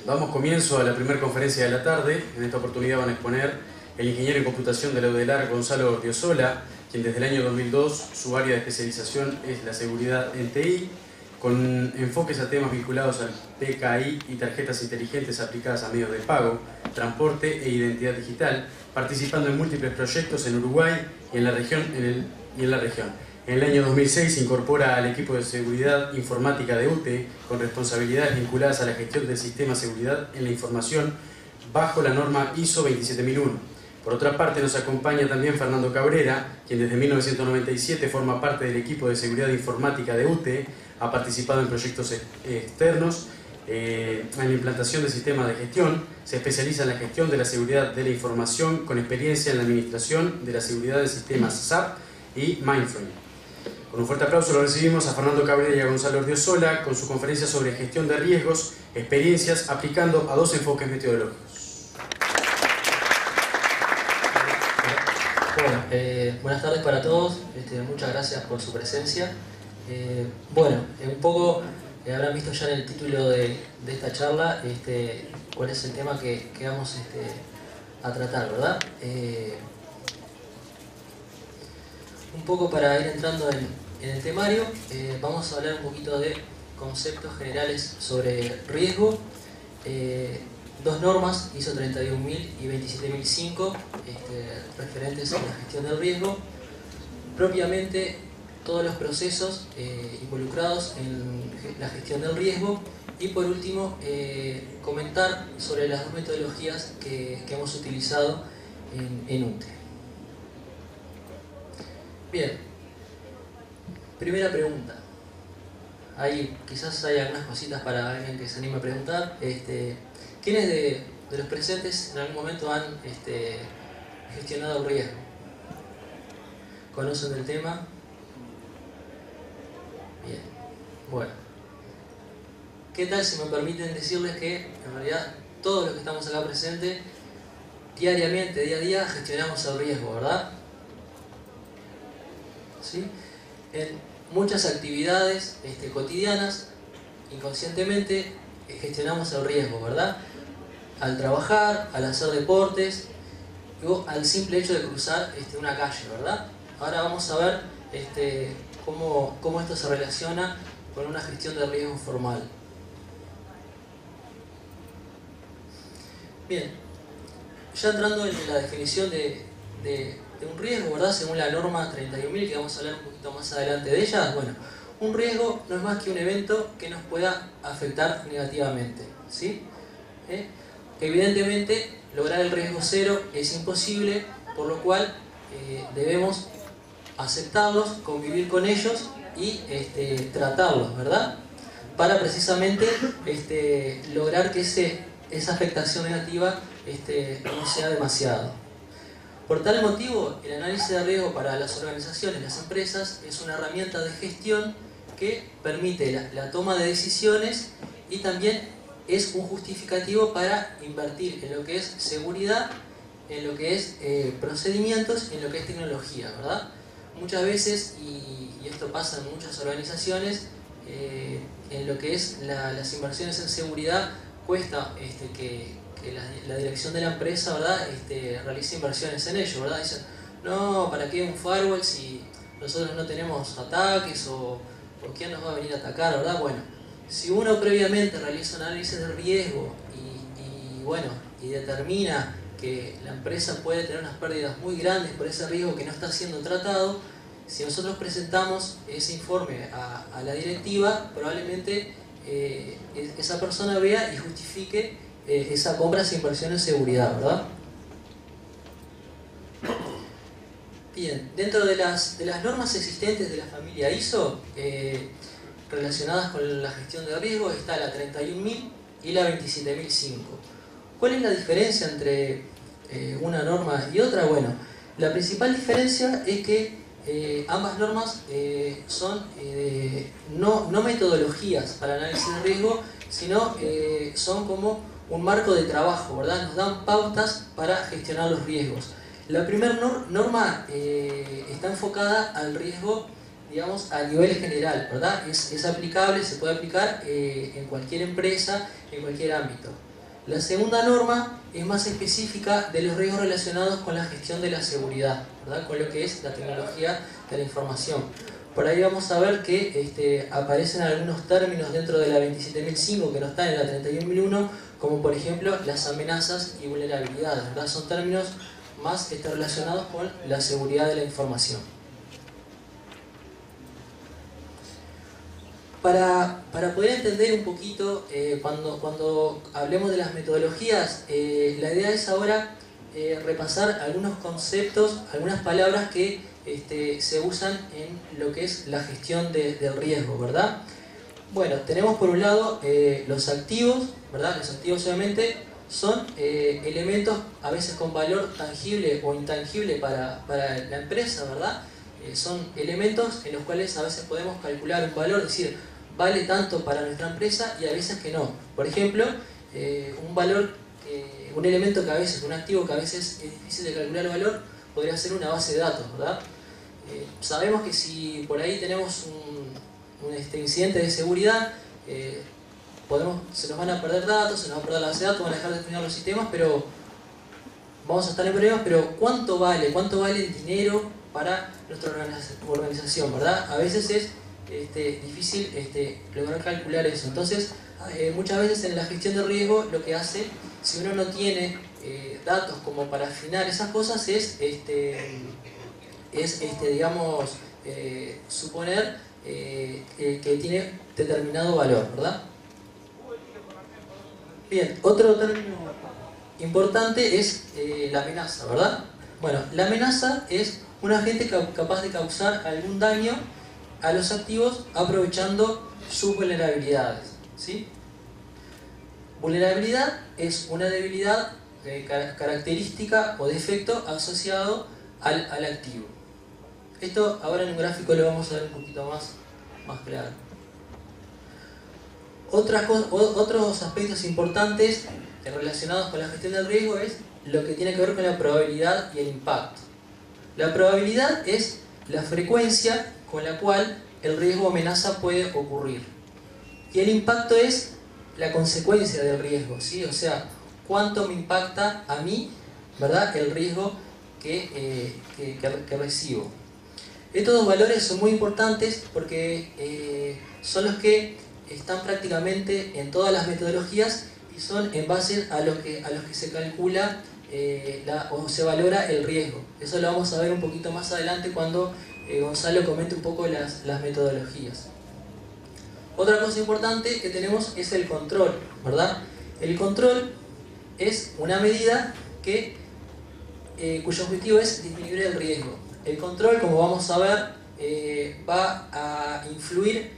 Damos comienzo a la primera conferencia de la tarde. En esta oportunidad van a exponer el ingeniero en computación de la UDELAR, Gonzalo Ordiosola, quien desde el año 2002 su área de especialización es la seguridad en TI, con enfoques a temas vinculados al PKI y tarjetas inteligentes aplicadas a medios de pago, transporte e identidad digital, participando en múltiples proyectos en Uruguay y en la región. En el año 2006 se incorpora al equipo de seguridad informática de UTE con responsabilidades vinculadas a la gestión del sistema de seguridad en la información bajo la norma ISO 27001. Por otra parte, nos acompaña también Fernando Cabrera, quien desde 1997 forma parte del equipo de seguridad informática de UTE, ha participado en proyectos externos, en la implantación de sistemas de gestión, se especializa en la gestión de la seguridad de la información con experiencia en la administración de la seguridad de sistemas SAP y Mainframe. Con un fuerte aplauso lo recibimos a Fernando Cabrera y a Gonzalo Ordiosola con su conferencia sobre gestión de riesgos, experiencias aplicando a dos enfoques metodológicos. Bueno, buenas tardes para todos, muchas gracias por su presencia. Bueno, un poco habrán visto ya en el título de esta charla cuál es el tema que vamos a tratar, ¿verdad? Un poco para ir entrando en el temario, vamos a hablar un poquito de conceptos generales sobre riesgo, dos normas, ISO 31000 y 27005, referentes a la gestión del riesgo, propiamente todos los procesos involucrados en la gestión del riesgo y por último comentar sobre las dos metodologías que hemos utilizado en UTE. Bien, primera pregunta. Ahí quizás hay algunas cositas para alguien que se anime a preguntar. ¿Quiénes de los presentes en algún momento han gestionado el riesgo? ¿Conocen el tema? Bien, bueno. ¿Qué tal si me permiten decirles que en realidad todos los que estamos acá presentes diariamente, día a día, gestionamos el riesgo, ¿verdad? ¿Sí? En muchas actividades cotidianas, inconscientemente gestionamos el riesgo, ¿verdad? Al trabajar, al hacer deportes, o al simple hecho de cruzar una calle, ¿verdad? Ahora vamos a ver cómo esto se relaciona con una gestión de riesgo formal. Bien, ya entrando en la definición de un riesgo, ¿verdad? Según la norma 31000, que vamos a hablar un poquito más adelante de ella, bueno, un riesgo no es más que un evento que nos pueda afectar negativamente, ¿sí? Evidentemente, lograr el riesgo cero es imposible, por lo cual debemos aceptarlos, convivir con ellos y tratarlos, ¿verdad? Para precisamente lograr que esa afectación negativa no sea demasiado. Por tal motivo, el análisis de riesgo para las organizaciones, las empresas, es una herramienta de gestión que permite la toma de decisiones y también es un justificativo para invertir en lo que es seguridad, en lo que es procedimientos, en lo que es tecnología, ¿verdad? Muchas veces, y esto pasa en muchas organizaciones, en lo que es las inversiones en seguridad cuesta que la dirección de la empresa, ¿verdad? Realice inversiones en ello, ¿verdad? Dicen, no, ¿para qué un firewall si nosotros no tenemos ataques o quién nos va a venir a atacar, ¿verdad? Bueno, si uno previamente realiza un análisis de riesgo y determina que la empresa puede tener unas pérdidas muy grandes por ese riesgo que no está siendo tratado, si nosotros presentamos ese informe a la directiva, probablemente esa persona vea y justifique esa compra sin inversión en seguridad, ¿verdad? Bien, dentro de las normas existentes de la familia ISO relacionadas con la gestión de riesgo está la 31000 y la 27005. ¿Cuál es la diferencia entre una norma y otra? Bueno, la principal diferencia es que ambas normas son no metodologías para análisis de riesgo, sino son como un marco de trabajo, ¿verdad? Nos dan pautas para gestionar los riesgos. La primera norma está enfocada al riesgo, digamos, a nivel general, ¿verdad? Es aplicable, se puede aplicar en cualquier empresa, en cualquier ámbito. La segunda norma es más específica de los riesgos relacionados con la gestión de la seguridad, ¿verdad? Con lo que es la tecnología de la información. Por ahí vamos a ver que aparecen algunos términos dentro de la 27005 que no están en la 31001, como por ejemplo las amenazas y vulnerabilidades, ¿verdad? Son términos más relacionados con la seguridad de la información. Para poder entender un poquito, cuando hablemos de las metodologías, la idea es ahora repasar algunos conceptos, algunas palabras que se usan en lo que es la gestión del riesgo, ¿verdad? Bueno, tenemos por un lado los activos, ¿verdad? Los activos obviamente son elementos a veces con valor tangible o intangible para la empresa, ¿verdad? Son elementos en los cuales a veces podemos calcular un valor, es decir, vale tanto para nuestra empresa y a veces que no. Por ejemplo, un elemento que a veces, un activo que a veces es difícil de calcular el valor, podría ser una base de datos, ¿verdad? Sabemos que si por ahí tenemos un incidente de seguridad, se nos van a perder datos, se nos va a perder la base de datos, van a dejar de funcionar los sistemas, pero vamos a estar en problemas. Pero ¿cuánto vale el dinero para nuestra organización, ¿verdad? A veces es difícil lograr calcular eso. Entonces, muchas veces en la gestión de riesgo lo que hace, si uno no tiene datos como para afinar esas cosas, es digamos, suponer que tiene determinado valor, ¿verdad? Bien, otro término importante es la amenaza, ¿verdad? Bueno, la amenaza es un agente capaz de causar algún daño a los activos aprovechando sus vulnerabilidades, ¿sí? Vulnerabilidad es una debilidad característica o defecto asociado al activo. Esto ahora en un gráfico lo vamos a ver un poquito más claro. Otros aspectos importantes relacionados con la gestión del riesgo es lo que tiene que ver con la probabilidad y el impacto. La probabilidad es la frecuencia con la cual el riesgo o amenaza puede ocurrir. Y el impacto es la consecuencia del riesgo, ¿sí? O sea, cuánto me impacta a mí, ¿verdad?, el riesgo que recibo. Estos dos valores son muy importantes porque son los que están prácticamente en todas las metodologías y son en base a los que se calcula o se valora el riesgo. Eso lo vamos a ver un poquito más adelante cuando Gonzalo comente un poco las metodologías. Otra cosa importante que tenemos es el control, ¿verdad? El control es una medida cuyo objetivo es disminuir el riesgo. El control, como vamos a ver, va a influir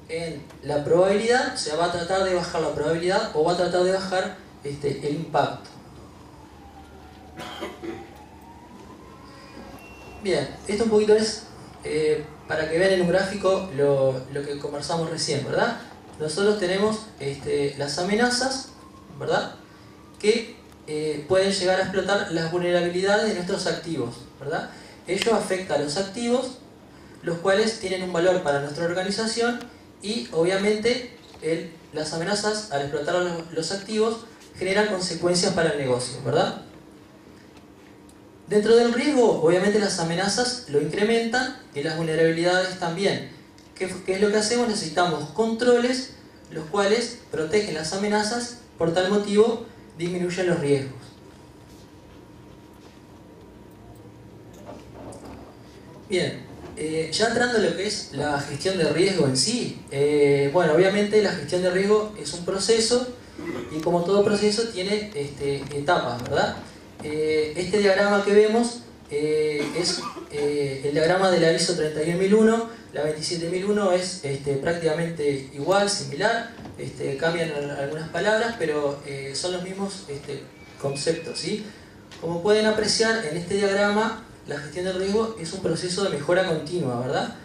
en la probabilidad, o sea, va a tratar de bajar la probabilidad o va a tratar de bajar el impacto. Bien, esto un poquito es para que vean en un gráfico lo que conversamos recién, ¿verdad? Nosotros tenemos las amenazas, ¿verdad?, que pueden llegar a explotar las vulnerabilidades de nuestros activos, ¿verdad? Ello afecta a los activos, los cuales tienen un valor para nuestra organización y obviamente las amenazas al explotar los activos generan consecuencias para el negocio, ¿verdad? Dentro del riesgo, obviamente las amenazas lo incrementan y las vulnerabilidades también. ¿Qué es lo que hacemos? Necesitamos controles los cuales protegen las amenazas, por tal motivo disminuyen los riesgos. Bien, ya entrando en lo que es la gestión de riesgo en sí, bueno, obviamente la gestión de riesgo es un proceso y como todo proceso tiene etapas, ¿verdad? Este diagrama que vemos es el diagrama de la ISO 31001. La 27001 es prácticamente igual, similar, cambian algunas palabras, pero son los mismos conceptos, ¿sí? Como pueden apreciar en este diagrama, la gestión del riesgo es un proceso de mejora continua, ¿verdad?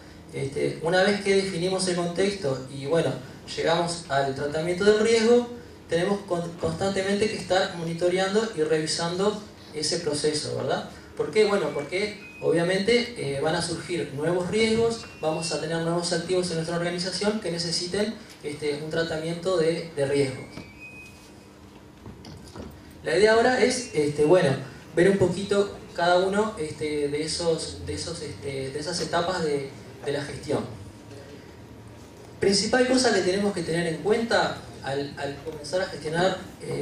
Una vez que definimos el contexto y bueno, llegamos al tratamiento del riesgo, tenemos constantemente que estar monitoreando y revisando ese proceso, ¿verdad? ¿Por qué? Bueno, porque obviamente van a surgir nuevos riesgos, vamos a tener nuevos activos en nuestra organización que necesiten un tratamiento de riesgos. La idea ahora es, bueno, ver un poquito cada uno de esas etapas de la gestión. Principal cosa que tenemos que tener en cuenta al comenzar a gestionar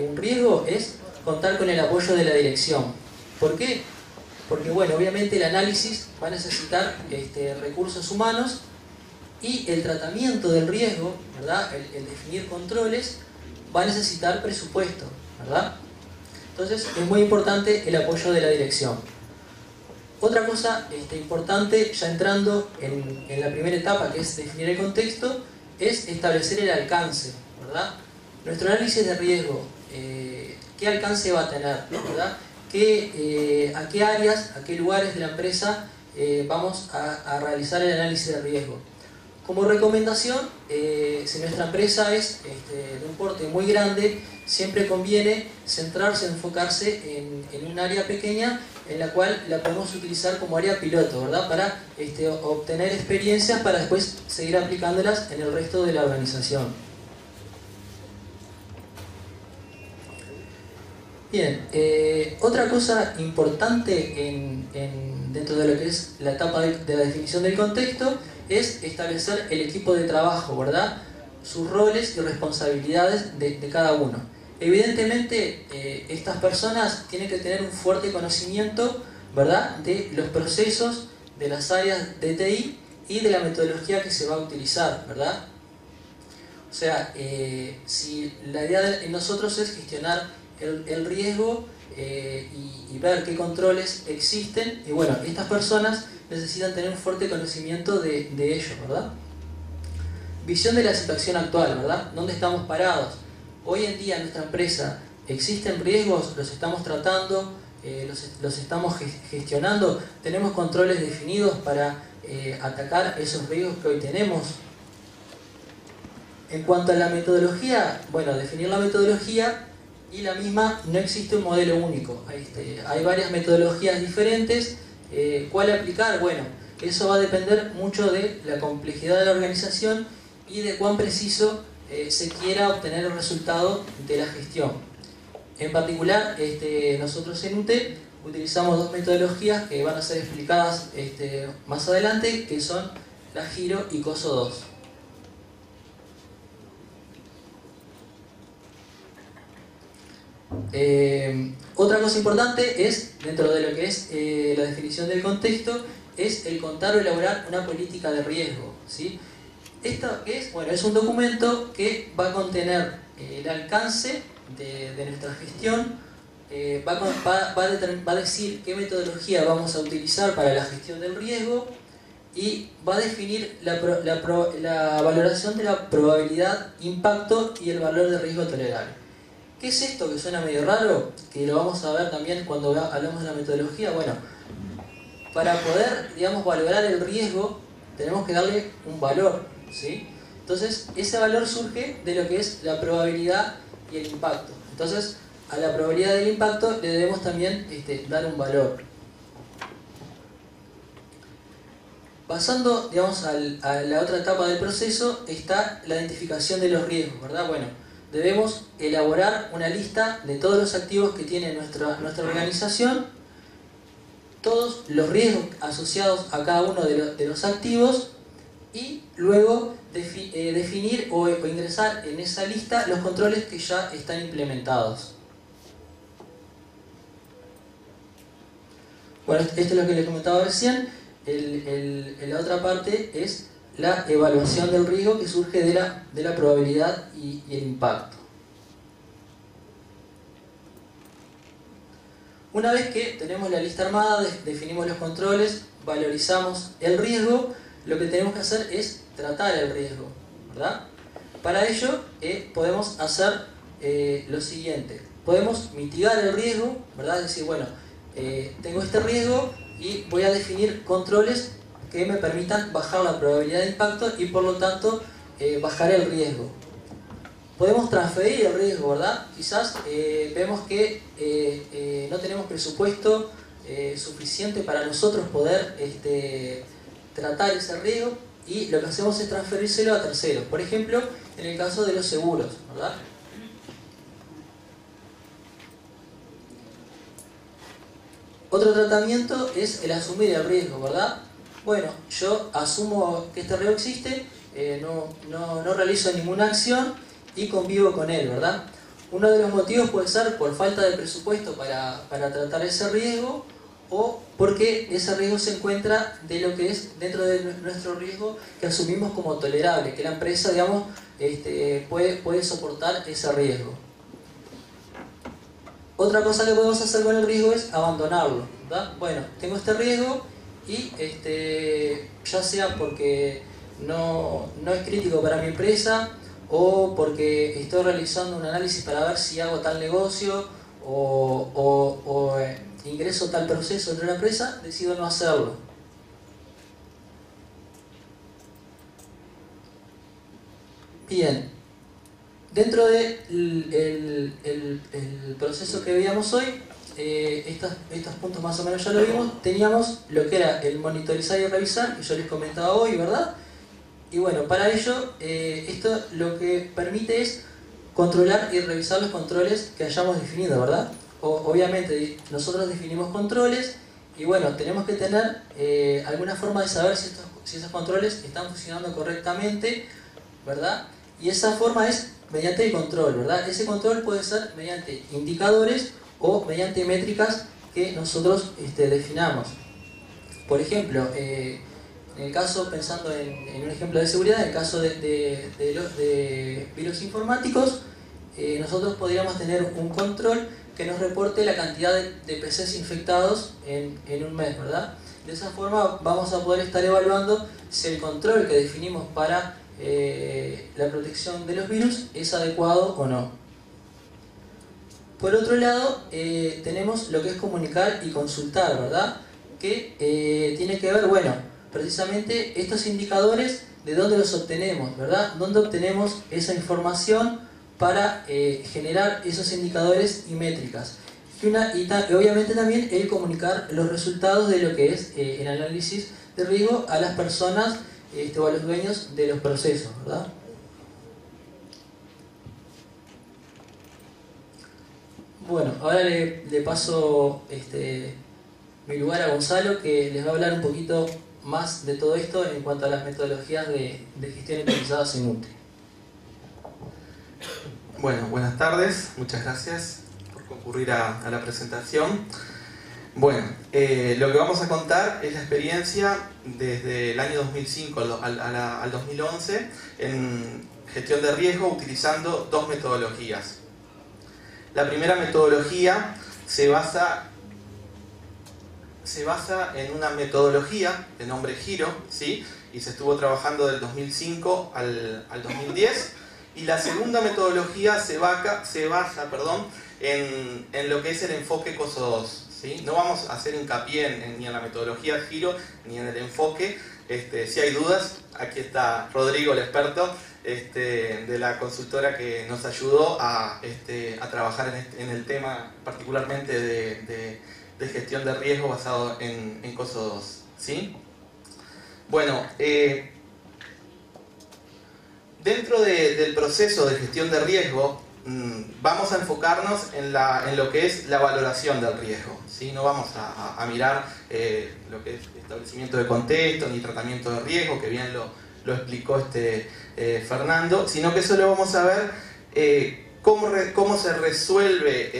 un riesgo es contar con el apoyo de la dirección. ¿Por qué? Porque, bueno, obviamente el análisis va a necesitar recursos humanos y el tratamiento del riesgo, ¿verdad? El definir controles va a necesitar presupuesto, ¿verdad? Entonces es muy importante el apoyo de la dirección. Otra cosa importante, ya entrando en la primera etapa, que es definir el contexto, es establecer el alcance, ¿verdad? Nuestro análisis de riesgo, ¿qué alcance va a tener, ¿verdad? A qué áreas, a qué lugares de la empresa vamos a realizar el análisis de riesgo. Como recomendación, si nuestra empresa es de un porte muy grande, siempre conviene centrarse, enfocarse en un área pequeña en la cual la podemos utilizar como área piloto, ¿verdad? Para obtener experiencias para después seguir aplicándolas en el resto de la organización. Bien, otra cosa importante dentro de lo que es la etapa de la definición del contexto es establecer el equipo de trabajo, ¿verdad? Sus roles y responsabilidades de cada uno. Evidentemente, estas personas tienen que tener un fuerte conocimiento, ¿verdad?, de los procesos, de las áreas de TI y de la metodología que se va a utilizar, ¿verdad? O sea, si la idea de nosotros es gestionar el riesgo y ver qué controles existen, y bueno, estas personas necesitan tener un fuerte conocimiento de ello, ¿verdad? Visión de la situación actual, ¿verdad? ¿Dónde estamos parados? Hoy en día en nuestra empresa existen riesgos, los estamos tratando, los estamos gestionando, tenemos controles definidos para atacar esos riesgos que hoy tenemos. En cuanto a la metodología, bueno, definir la metodología y la misma, no existe un modelo único. Hay varias metodologías diferentes. ¿Cuál aplicar? Bueno, eso va a depender mucho de la complejidad de la organización y de cuán preciso se quiera obtener el resultado de la gestión. En particular, nosotros en UT utilizamos dos metodologías que van a ser explicadas más adelante, que son la Giro y COSO 2. Otra cosa importante es, dentro de lo que es la definición del contexto, es el contar o elaborar una política de riesgo, ¿sí? Esto es, bueno, es un documento que va a contener el alcance de nuestra gestión, va a decir qué metodología vamos a utilizar para la gestión del riesgo y va a definir la valoración de la probabilidad, impacto y el valor de riesgo tolerable. ¿Qué es esto que suena medio raro? Que lo vamos a ver también cuando hablamos de la metodología. Bueno, para poder, digamos, valorar el riesgo, tenemos que darle un valor, ¿sí? Entonces, ese valor surge de lo que es la probabilidad y el impacto. Entonces, a la probabilidad del impacto le debemos también dar un valor. Pasando, digamos, a la otra etapa del proceso, está la identificación de los riesgos, ¿verdad? Bueno, debemos elaborar una lista de todos los activos que tiene nuestra organización, todos los riesgos asociados a cada uno de los activos y luego definir o ingresar en esa lista los controles que ya están implementados. Bueno, esto es lo que les comentaba recién. La otra parte es la evaluación del riesgo que surge de la probabilidad y el impacto. Una vez que tenemos la lista armada, definimos los controles, valorizamos el riesgo, lo que tenemos que hacer es tratar el riesgo, ¿verdad? Para ello podemos hacer lo siguiente. Podemos mitigar el riesgo, ¿verdad? Es decir, bueno, tengo este riesgo y voy a definir controles que me permitan bajar la probabilidad de impacto y por lo tanto bajar el riesgo. Podemos transferir el riesgo, ¿verdad? Quizás vemos que no tenemos presupuesto suficiente para nosotros poder tratar ese riesgo y lo que hacemos es transferírselo a terceros. Por ejemplo, en el caso de los seguros, ¿verdad? Otro tratamiento es el asumir el riesgo, ¿verdad? Bueno, yo asumo que este riesgo existe, no realizo ninguna acción y convivo con él, ¿verdad? Uno de los motivos puede ser por falta de presupuesto para tratar ese riesgo, o porque ese riesgo se encuentra de lo que es dentro de nuestro riesgo que asumimos como tolerable, que la empresa, digamos, puede soportar ese riesgo. Otra cosa que podemos hacer con el riesgo es abandonarlo, ¿verdad? Bueno, tengo este riesgo y ya sea porque no es crítico para mi empresa, o porque estoy realizando un análisis para ver si hago tal negocio o ingreso tal proceso dentro de la empresa, decido no hacerlo. Bien, dentro del proceso que veíamos hoy, estos puntos más o menos ya lo vimos. Teníamos lo que era el monitorizar y revisar, que yo les comentaba hoy, ¿verdad? Y bueno, para ello, esto lo que permite es controlar y revisar los controles que hayamos definido, ¿verdad? Obviamente nosotros definimos controles y bueno, tenemos que tener alguna forma de saber si esos controles están funcionando correctamente, ¿verdad? Y esa forma es mediante el control, ¿verdad? Ese control puede ser mediante indicadores o mediante métricas que nosotros definamos. Por ejemplo, en el caso, pensando en un ejemplo de seguridad, en el caso de virus informáticos, nosotros podríamos tener un control que nos reporte la cantidad de PCs infectados en un mes, ¿verdad? De esa forma vamos a poder estar evaluando si el control que definimos para la protección de los virus es adecuado o no. Por otro lado, tenemos lo que es comunicar y consultar, ¿verdad? Que tiene que ver, bueno, precisamente estos indicadores, ¿de dónde los obtenemos, verdad? ¿Dónde obtenemos esa información para generar esos indicadores y métricas? Y obviamente también el comunicar los resultados de lo que es el análisis de riesgo a las personas o a los dueños de los procesos, ¿verdad? Bueno, ahora le paso mi lugar a Gonzalo, que les va a hablar un poquito más de todo esto en cuanto a las metodologías de gestión utilizadas en UTE. Bueno, buenas tardes, muchas gracias por concurrir a la presentación. Bueno, lo que vamos a contar es la experiencia desde el año 2005 al 2011 en gestión de riesgo utilizando dos metodologías. La primera metodología se basa en una metodología de nombre Giro, ¿sí? Y se estuvo trabajando del 2005 al 2010. Y la segunda metodología se basa en lo que es el enfoque COSO 2. ¿Sí? No vamos a hacer hincapié ni en la metodología Giro ni en el enfoque. Si hay dudas, aquí está Rodrigo, el experto de la consultora que nos ayudó a trabajar en el tema particularmente de gestión de riesgo basado en COSO 2. ¿Sí? Bueno, dentro del proceso de gestión de riesgo vamos a enfocarnos en lo que es la valoración del riesgo, ¿sí? No vamos a mirar lo que es establecimiento de contexto ni tratamiento de riesgo, que bien lo explicó Fernando, sino que solo vamos a ver cómo se resuelve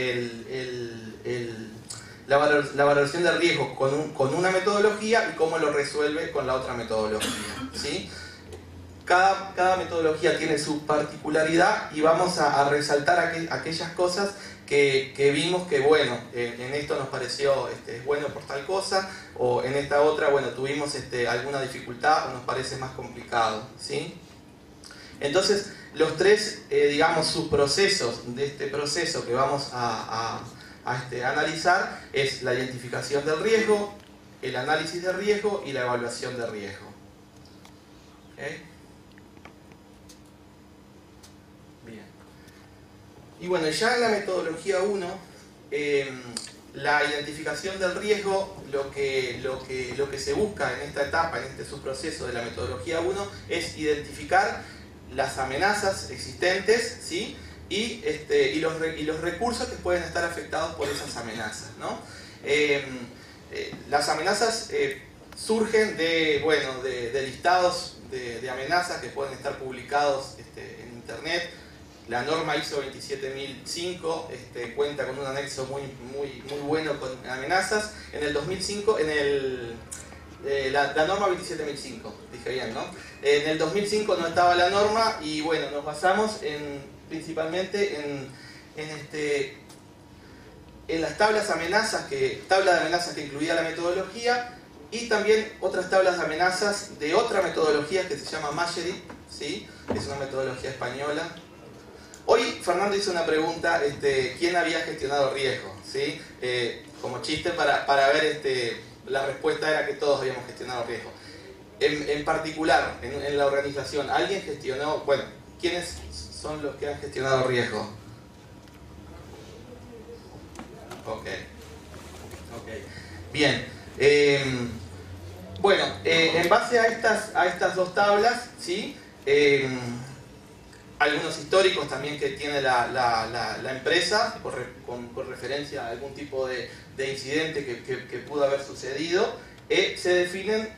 la valoración de riesgo con una metodología y cómo lo resuelve con la otra metodología, ¿sí? Cada metodología tiene su particularidad y vamos a resaltar aquellas cosas que vimos que, bueno, en esto nos pareció bueno por tal cosa, o en esta otra, bueno, tuvimos alguna dificultad o nos parece más complicado, ¿sí? Entonces, los tres, digamos, subprocesos de este proceso que vamos a analizar es la identificación del riesgo, el análisis de riesgo y la evaluación de riesgo. ¿Okay? Bien. Y bueno, ya en la metodología 1, la identificación del riesgo, lo que se busca en esta etapa, en este subproceso de la metodología 1, es identificar las amenazas existentes, ¿sí? Y los recursos que pueden estar afectados por esas amenazas, ¿no? las amenazas surgen de listados de amenazas que pueden estar publicados en internet. La norma ISO 27005 cuenta con un anexo muy bueno con amenazas. En el 2005, la norma 27005, dije bien, ¿no? En el 2005 no estaba la norma y bueno, nos basamos principalmente en las tabla de amenazas que incluía la metodología, y también otras tablas de amenazas de otra metodología que se llama Mastery, ¿sí? Es una metodología española. Hoy Fernando hizo una pregunta, ¿quién había gestionado riesgo? ¿Sí? Como chiste para ver, la respuesta era que todos habíamos gestionado riesgo. En particular, en la organización, ¿alguien gestionó? Bueno, ¿quiénes son los que han gestionado riesgo? Ok. Bien. Bueno, en base a estas dos tablas, ¿sí? Algunos históricos también que tiene la empresa, con referencia a algún tipo de incidente que pudo haber sucedido, se definen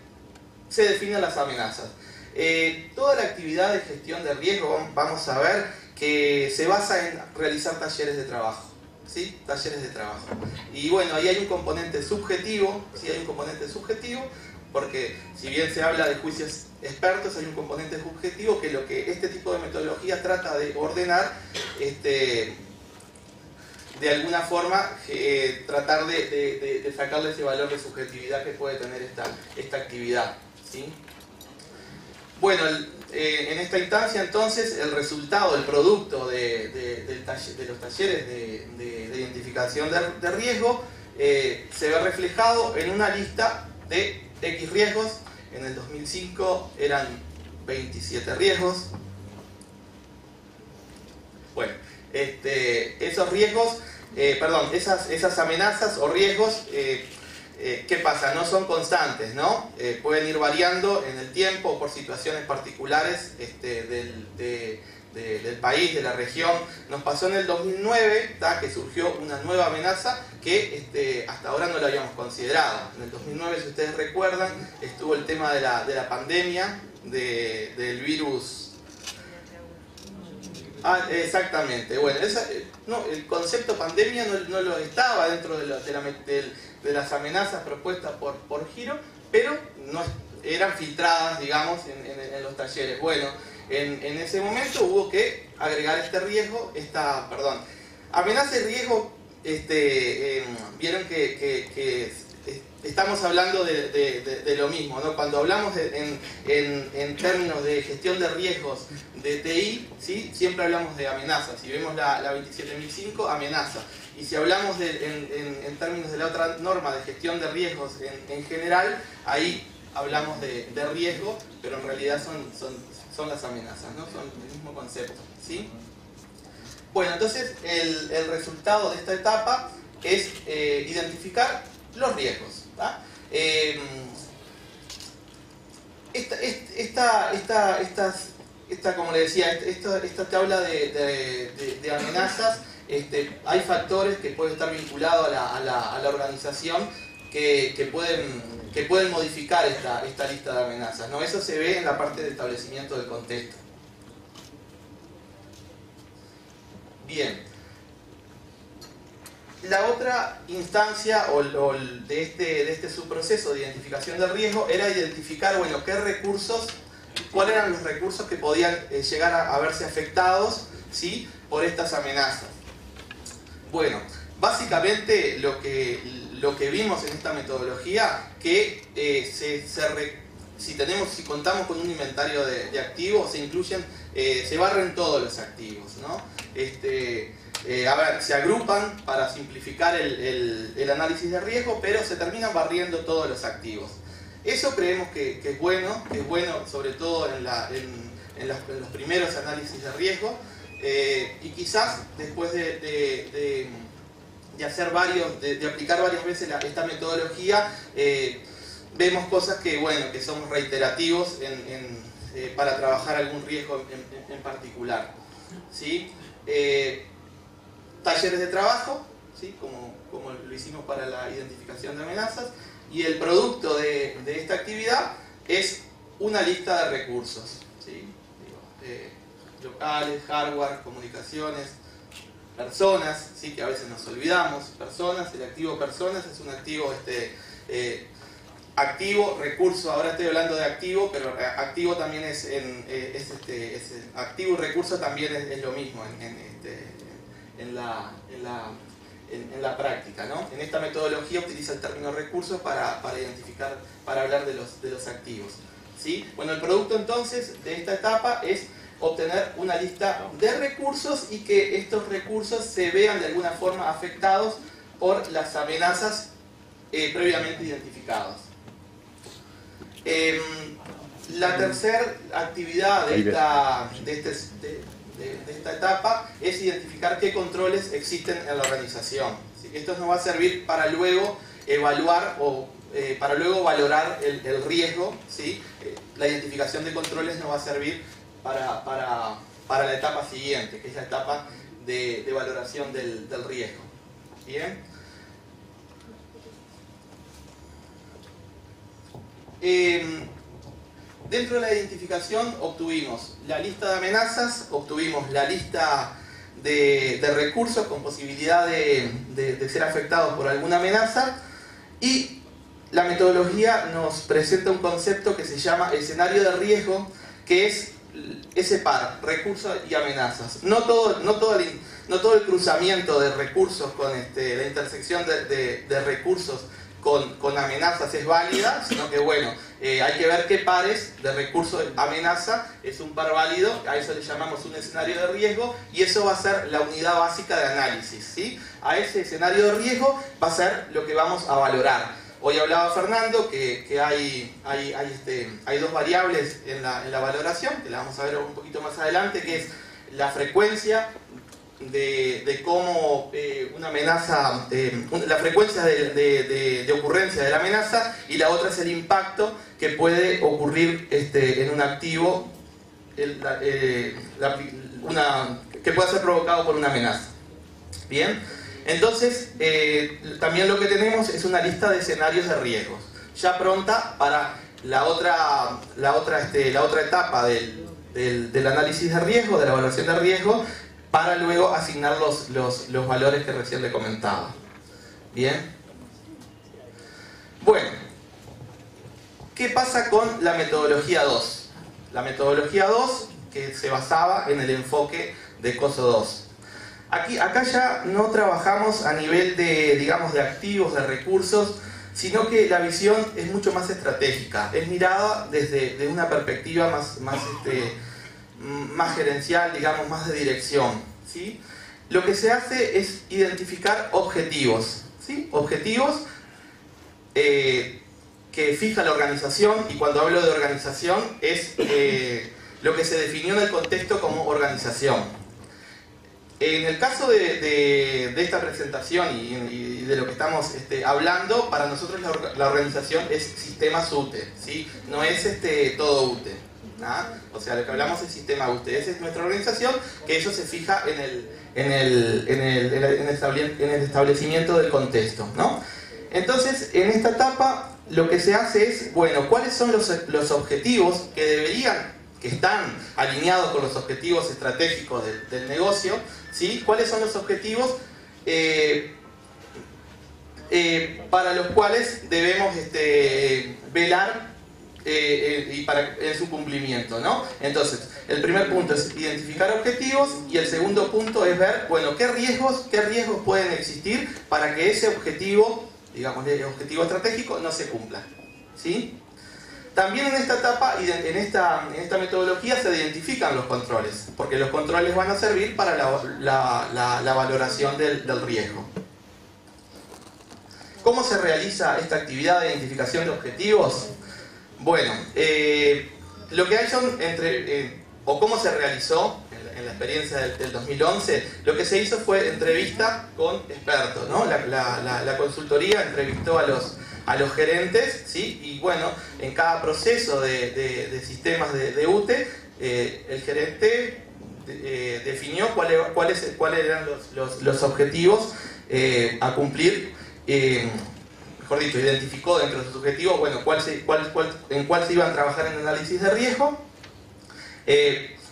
las amenazas. Toda la actividad de gestión de riesgo, vamos a ver, que se basa en realizar talleres de trabajo. ¿Sí? Talleres de trabajo. Y bueno, ahí hay un componente subjetivo, ¿sí? Hay un componente subjetivo, porque si bien se habla de juicios expertos, hay un componente subjetivo que lo que este tipo de metodología trata de ordenar, de alguna forma tratar de sacarle ese valor de subjetividad que puede tener esta actividad, ¿sí? Bueno, en esta instancia entonces el resultado, el producto de los talleres de identificación de riesgo se ve reflejado en una lista de X riesgos. En el 2005 eran 27 riesgos. Bueno, esos riesgos, esas amenazas o riesgos, ¿qué pasa? No son constantes, ¿no? Pueden ir variando en el tiempo por situaciones particulares del país, de la región. Nos pasó en el 2009, que surgió una nueva amenaza que hasta ahora no la habíamos considerado. En el 2009, si ustedes recuerdan, estuvo el tema de la pandemia, del virus. Exactamente. Bueno, el concepto pandemia no lo estaba dentro de las amenazas propuestas por Giro, pero no eran filtradas, digamos, en los talleres. Bueno, en ese momento hubo que agregar este riesgo, amenaza y riesgo, vieron que estamos hablando de lo mismo, ¿no? Cuando hablamos en términos de gestión de riesgos de TI, ¿sí? Siempre hablamos de amenazas. Si vemos la 27005, amenaza. Y si hablamos en términos de la otra norma de gestión de riesgos en general, ahí hablamos de riesgo, pero en realidad son las amenazas, ¿no? Son el mismo concepto, ¿sí? Bueno, entonces el resultado de esta etapa es identificar los riesgos. Como le decía, esta tabla de amenazas, hay factores que pueden estar vinculados a la organización que pueden modificar esta lista de amenazas, ¿no? Eso se ve en la parte de establecimiento del contexto. Bien. La otra instancia de este subproceso de identificación del riesgo era identificar, bueno, cuáles eran los recursos que podían llegar a verse afectados, ¿sí? Por estas amenazas. Bueno, básicamente lo que vimos en esta metodología, que si contamos con un inventario de activos, se barren todos los activos, ¿no? Se agrupan para simplificar el análisis de riesgo, pero se terminan barriendo todos los activos. Eso creemos que es bueno sobre todo en los primeros análisis de riesgo, y quizás después de aplicar varias veces esta metodología, vemos cosas que somos reiterativos para trabajar algún riesgo en particular, ¿sí? Talleres de trabajo, ¿sí? Como lo hicimos para la identificación de amenazas, y el producto de esta actividad es una lista de recursos, ¿sí? Locales, hardware, comunicaciones, personas, ¿sí? Que a veces nos olvidamos, personas, el activo personas es un activo activo, recurso, ahora estoy hablando de activo, pero activo también activo y recurso también es lo mismo en la práctica, ¿no? En esta metodología utiliza el término recursos para identificar, para hablar de los activos, ¿sí? Bueno, el producto entonces de esta etapa es obtener una lista de recursos y que estos recursos se vean de alguna forma afectados por las amenazas previamente identificadas. La tercera actividad de esta etapa es identificar qué controles existen en la organización. Esto nos va a servir para luego evaluar o para luego valorar el riesgo, ¿sí? La identificación de controles nos va a servir para la etapa siguiente, que es la etapa de valoración del riesgo. ¿Bien? Dentro de la identificación obtuvimos la lista de amenazas, obtuvimos la lista de recursos con posibilidad de ser afectados por alguna amenaza, y la metodología nos presenta un concepto que se llama escenario de riesgo, que es ese par, recursos y amenazas. No todo el cruzamiento de recursos con la intersección de recursos con amenazas es válida, sino que bueno, hay que ver qué pares de recursos amenaza es un par válido, a eso le llamamos un escenario de riesgo, y eso va a ser la unidad básica de análisis, ¿sí? A ese escenario de riesgo va a ser lo que vamos a valorar. Hoy hablaba Fernando que hay dos variables en la valoración, que la vamos a ver un poquito más adelante, que es la frecuencia de cómo una amenaza, la frecuencia de ocurrencia de la amenaza, y la otra es el impacto que puede ocurrir en un activo, que pueda ser provocado por una amenaza. Bien, entonces también lo que tenemos es una lista de escenarios de riesgos, ya pronta para la otra etapa del análisis de riesgo, de la evaluación de riesgo, para luego asignar los valores que recién le comentaba. Bien. Bueno, ¿qué pasa con la metodología 2? La metodología 2, que se basaba en el enfoque de COSO 2. Acá ya no trabajamos a nivel digamos, de activos, de recursos, sino que la visión es mucho más estratégica, es mirada desde una perspectiva más gerencial, digamos, más de dirección, ¿sí? Lo que se hace es identificar objetivos, ¿sí? Objetivos que fija la organización, y cuando hablo de organización es lo que se definió en el contexto como organización. En el caso de esta presentación y de lo que estamos hablando, para nosotros la organización es sistemas UTE, ¿sí? No es todo UTE. O sea, lo que hablamos es sistema UTE. Esa es nuestra organización, que eso se fija en el establecimiento del contexto, ¿no? Entonces, en esta etapa lo que se hace es, bueno, ¿cuáles son los objetivos que están alineados con los objetivos estratégicos del negocio? ¿Sí? ¿Cuáles son los objetivos para los cuales debemos velar en su cumplimiento, ¿no? Entonces, el primer punto es identificar objetivos, y el segundo punto es ver, bueno, qué riesgos pueden existir para que ese objetivo, digamos, el objetivo estratégico no se cumpla, ¿sí? También en esta etapa, en esta metodología, se identifican los controles, porque los controles van a servir para la valoración del riesgo. ¿Cómo se realiza esta actividad de identificación de objetivos? Bueno, lo que hay son o cómo se realizó en la experiencia del 2011, lo que se hizo fue entrevista con expertos, ¿no? La consultoría entrevistó a los gerentes, ¿sí? Y bueno, en cada proceso de sistemas de UTE, el gerente definió cuáles eran los objetivos a cumplir, mejor dicho, identificó dentro de sus objetivos, bueno, en cuál se iban a trabajar en análisis de riesgo.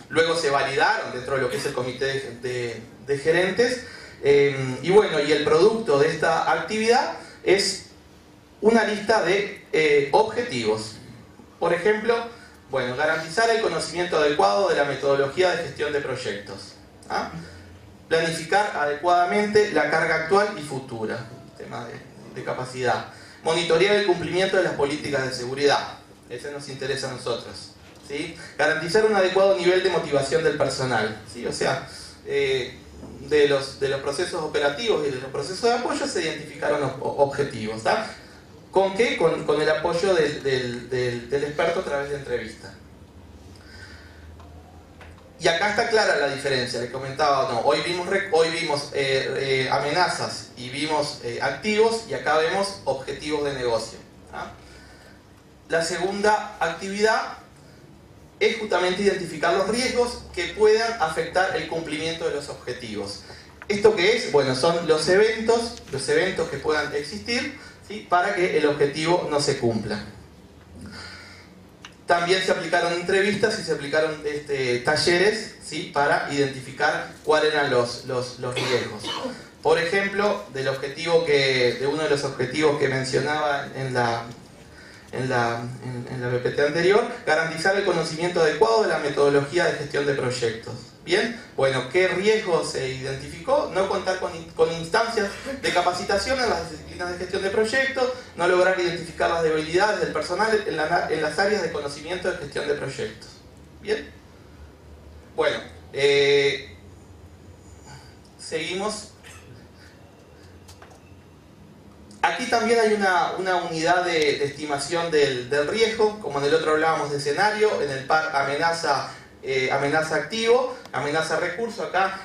Luego se validaron dentro de lo que es el comité de gerentes, y bueno, y el producto de esta actividad es una lista de objetivos. Por ejemplo, bueno, garantizar el conocimiento adecuado de la metodología de gestión de proyectos. Planificar adecuadamente la carga actual y futura, tema de capacidad. Monitorear el cumplimiento de las políticas de seguridad, ese nos interesa a nosotros. ¿Sí? Garantizar un adecuado nivel de motivación del personal. ¿Sí? O sea, de los procesos operativos y de los procesos de apoyo se identificaron objetivos. ¿Tá? ¿Con qué? Con el apoyo del experto a través de entrevista. Y acá está clara la diferencia, le comentaba, no, hoy vimos amenazas y vimos activos, y acá vemos objetivos de negocio. ¿Ah? La segunda actividad es justamente identificar los riesgos que puedan afectar el cumplimiento de los objetivos. ¿Esto qué es? Bueno, son los eventos que puedan existir, ¿sí? Para que el objetivo no se cumpla. También se aplicaron entrevistas y se aplicaron talleres, ¿sí? Para identificar cuáles eran los riesgos. Por ejemplo, de uno de los objetivos que mencionaba en la PPT anterior, garantizar el conocimiento adecuado de la metodología de gestión de proyectos. Bien, bueno, ¿qué riesgo se identificó? No contar con instancias de capacitación en las disciplinas de gestión de proyectos, no lograr identificar las debilidades del personal en las áreas de conocimiento de gestión de proyectos. Bien, bueno, seguimos. Aquí también hay una unidad de estimación del riesgo, como en el otro hablábamos de escenario, en el par amenaza activo, amenaza recurso, acá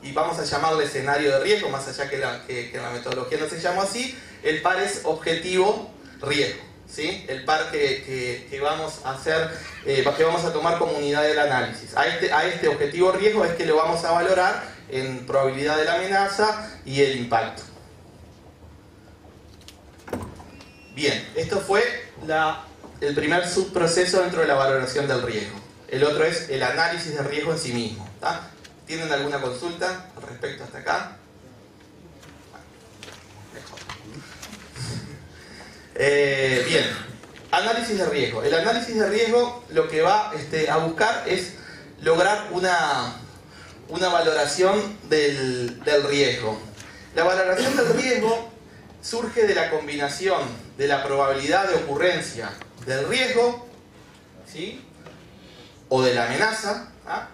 y vamos a llamarle escenario de riesgo, más allá que la metodología no se llama así, el par es objetivo riesgo, ¿sí? El par que vamos a hacer, que vamos a tomar como unidad del análisis. A este objetivo riesgo es que lo vamos a valorar en probabilidad de la amenaza y el impacto. Bien, esto fue el primer subproceso dentro de la valoración del riesgo. El otro es el análisis de riesgo en sí mismo. ¿Tá? ¿Tienen alguna consulta al respecto hasta acá? Bien, análisis de riesgo. El análisis de riesgo lo que va a buscar es lograr una valoración del riesgo. La valoración del riesgo surge de la combinación de la probabilidad de ocurrencia del riesgo, ¿sí? O de la amenaza, ¿ah?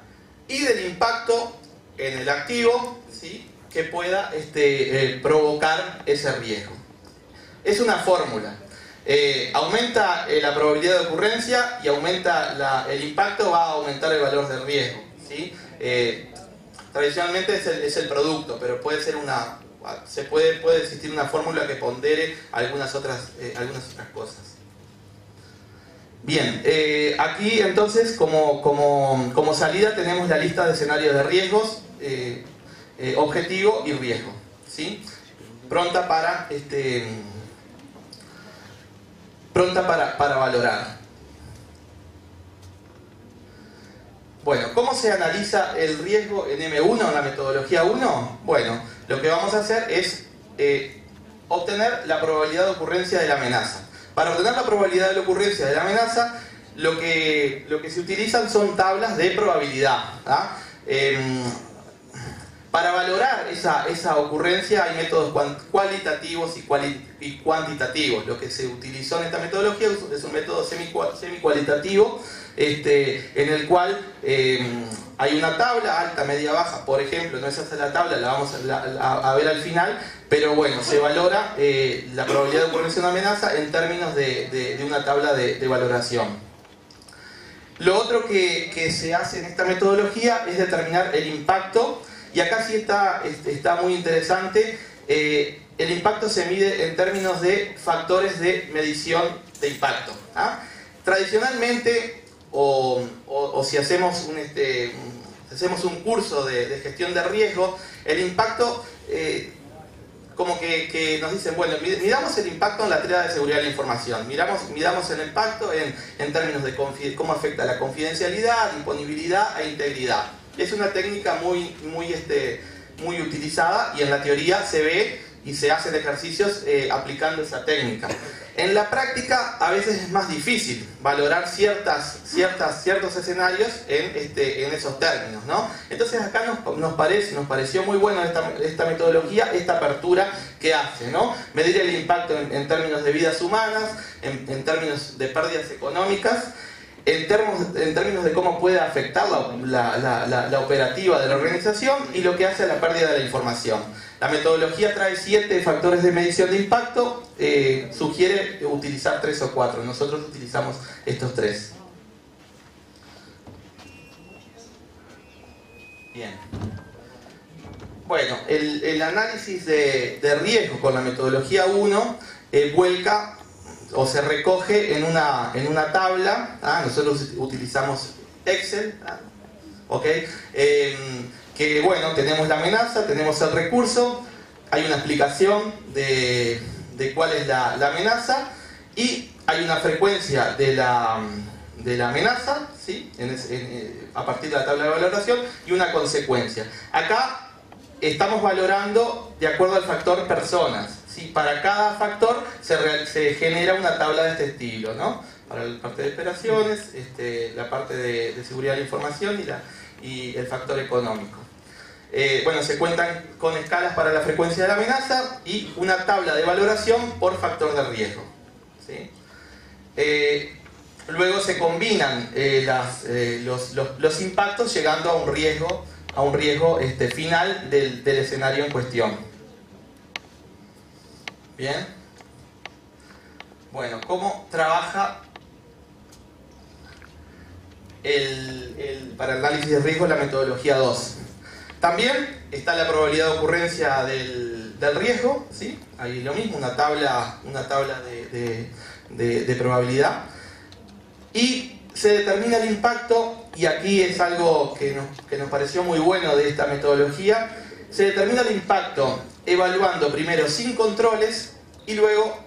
Y del impacto en el activo, ¿sí? Que pueda provocar ese riesgo. Es una fórmula. Aumenta la probabilidad de ocurrencia y aumenta el impacto, va a aumentar el valor del riesgo, ¿sí? Tradicionalmente es el producto, pero puede existir una fórmula que pondere algunas otras cosas. Bien, aquí entonces como salida tenemos la lista de escenarios de riesgos, objetivo y riesgo, ¿sí? Pronta para valorar. Bueno, ¿cómo se analiza el riesgo en M1, en la metodología 1? Bueno, lo que vamos a hacer es obtener la probabilidad de ocurrencia de la amenaza. Para obtener la probabilidad de la ocurrencia de la amenaza, lo que se utilizan son tablas de probabilidad. ¿Ah? Para valorar esa ocurrencia hay métodos cualitativos y cuantitativos. Lo que se utilizó en esta metodología es un método semi-cualitativo, en el cual hay una tabla, alta, media, baja, por ejemplo. No es esa la tabla, la vamos a ver al final, pero bueno, se valora la probabilidad de ocurrencia de una amenaza en términos de una tabla de valoración. Lo otro que se hace en esta metodología es determinar el impacto, y acá sí está muy interesante. El impacto se mide en términos de factores de medición de impacto. ¿Ah? Tradicionalmente, o si hacemos hacemos un curso de gestión de riesgo, el impacto, como que nos dicen, bueno, miramos el impacto en la tríada de seguridad de la información, miramos el impacto en términos de cómo afecta la confidencialidad, disponibilidad e integridad. Es una técnica muy utilizada y en la teoría se ve y se hacen ejercicios aplicando esa técnica. En la práctica a veces es más difícil valorar ciertos escenarios en esos términos, ¿no? Entonces acá nos pareció muy bueno esta metodología, esta apertura que hace, ¿no? Medir el impacto en términos de vidas humanas, en términos de pérdidas económicas, en términos de cómo puede afectar la operativa de la organización y lo que hace a la pérdida de la información. La metodología trae 7 factores de medición de impacto, sugiere utilizar 3 o 4, nosotros utilizamos estos 3. Bien. Bueno, el análisis de riesgo con la metodología 1 vuelca o se recoge en una tabla. Nosotros utilizamos Excel, ¿ok? Que bueno, tenemos la amenaza, tenemos el recurso, hay una explicación de cuál es la amenaza y hay una frecuencia de la amenaza, ¿sí? A partir de la tabla de valoración y una consecuencia. Acá estamos valorando de acuerdo al factor personas, ¿sí? Para cada factor se genera una tabla de este estilo, ¿no? Para la parte de operaciones, la parte de seguridad de la información y el factor económico. Bueno, se cuentan con escalas para la frecuencia de la amenaza y una tabla de valoración por factor de riesgo, ¿sí? Luego se combinan los impactos llegando a un riesgo final del escenario en cuestión. Bien. Bueno, ¿cómo trabaja para el análisis de riesgo la metodología 2? También está la probabilidad de ocurrencia del riesgo, ¿sí? Ahí lo mismo, una tabla de probabilidad. Y se determina el impacto, y aquí es algo que nos pareció muy bueno de esta metodología, se determina el impacto evaluando primero sin controles y luego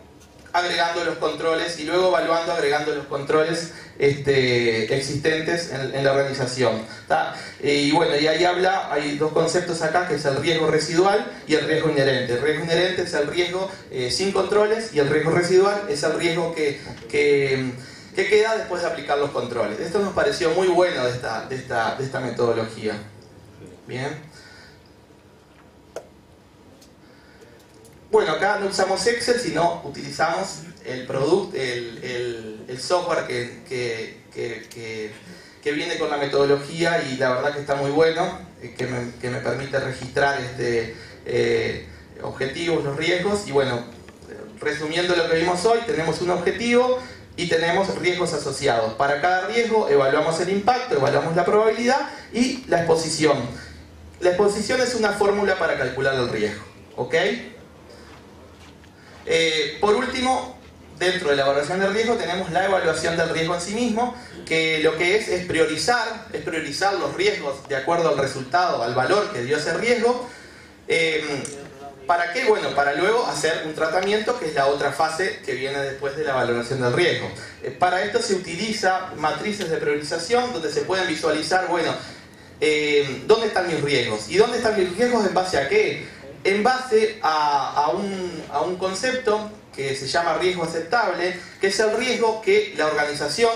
agregando los controles y luego evaluando agregando los controles existentes en la organización, ¿tá? Y bueno, y ahí hay 2 conceptos acá, que es el riesgo residual y el riesgo inherente. El riesgo inherente es el riesgo sin controles y el riesgo residual es el riesgo que queda después de aplicar los controles. Esto nos pareció muy bueno de esta metodología. Bien. Bueno, acá no usamos Excel, sino utilizamos el software que viene con la metodología, y la verdad que está muy bueno, que me permite registrar objetivos, los riesgos. Y bueno, resumiendo lo que vimos hoy, tenemos un objetivo y tenemos riesgos asociados. Para cada riesgo evaluamos el impacto, evaluamos la probabilidad y la exposición. La exposición es una fórmula para calcular el riesgo, ¿ok? Por último, dentro de la evaluación del riesgo tenemos la evaluación del riesgo en sí mismo, que lo que es priorizar los riesgos de acuerdo al resultado, al valor que dio ese riesgo. ¿Para qué? Bueno, para luego hacer un tratamiento, que es la otra fase que viene después de la valoración del riesgo. Para esto se utiliza matrices de priorización donde se pueden visualizar, bueno, ¿dónde están mis riesgos? ¿Y dónde están mis riesgos en base a qué? En base a un concepto que se llama riesgo aceptable, que es el riesgo que la organización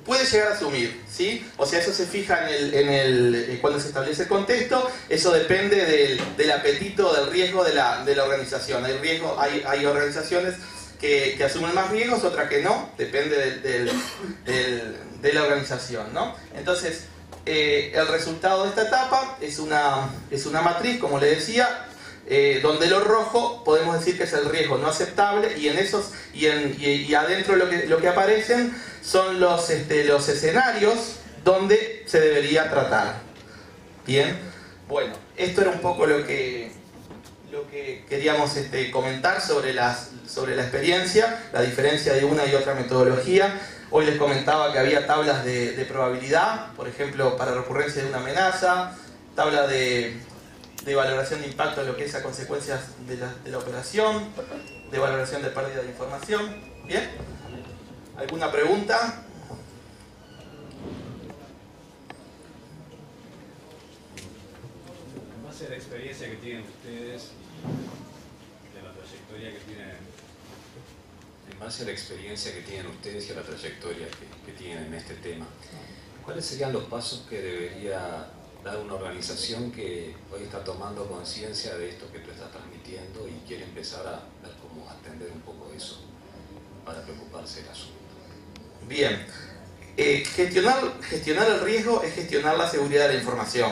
puede llegar a asumir, ¿sí? O sea, eso se fija cuando se establece el contexto. Eso depende del apetito del riesgo de la organización. Hay organizaciones que asumen más riesgos, otras que no, depende de la organización, ¿no? Entonces, el resultado de esta etapa es una matriz, como le decía, donde lo rojo podemos decir que es el riesgo no aceptable, y adentro lo que aparecen son los escenarios donde se debería tratar. Bien, bueno, esto era un poco lo que queríamos comentar sobre la experiencia, la diferencia de una y otra metodología. Hoy les comentaba que había tablas de probabilidad, por ejemplo, para recurrencia de una amenaza, tabla de valoración de impacto de lo que es a consecuencias de la operación, de valoración de pérdida de información. ¿Bien? ¿Alguna pregunta? En base a la experiencia que tienen ustedes y de la trayectoria que tienen, en base a la experiencia que tienen ustedes y a la trayectoria que tienen en este tema, ¿cuáles serían los pasos que debería dar una organización que hoy está tomando conciencia de esto que tú estás transmitiendo y quiere empezar a ver cómo atender un poco eso para preocuparse del asunto? Bien, gestionar el riesgo es gestionar la seguridad de la información.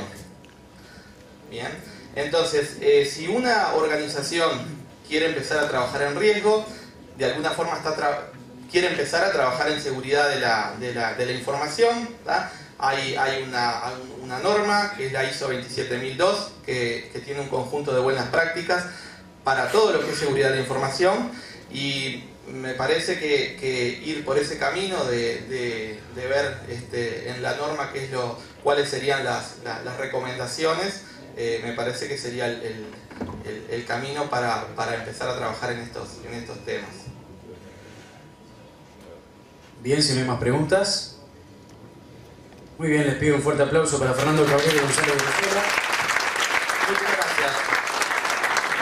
Bien, entonces, si una organización quiere empezar a trabajar en riesgo, de alguna forma quiere empezar a trabajar en seguridad de la información, ¿tá? Hay una norma que es la ISO 27002 que tiene un conjunto de buenas prácticas para todo lo que es seguridad de la información, y me parece que ir por ese camino de ver en la norma cuáles serían las recomendaciones, me parece que sería el camino para empezar a trabajar en estos temas. Bien, si no hay más preguntas. Muy bien, les pido un fuerte aplauso para Fernando Cabrera y Gonzalo Diosola. Muchas gracias.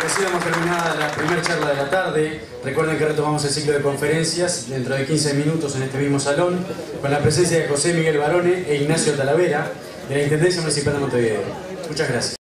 Así damos terminada la primera charla de la tarde. Recuerden que retomamos el ciclo de conferencias dentro de 15 minutos en este mismo salón, con la presencia de José Miguel Barone e Ignacio Talavera, de la Intendencia Municipal de Montevideo. Muchas gracias.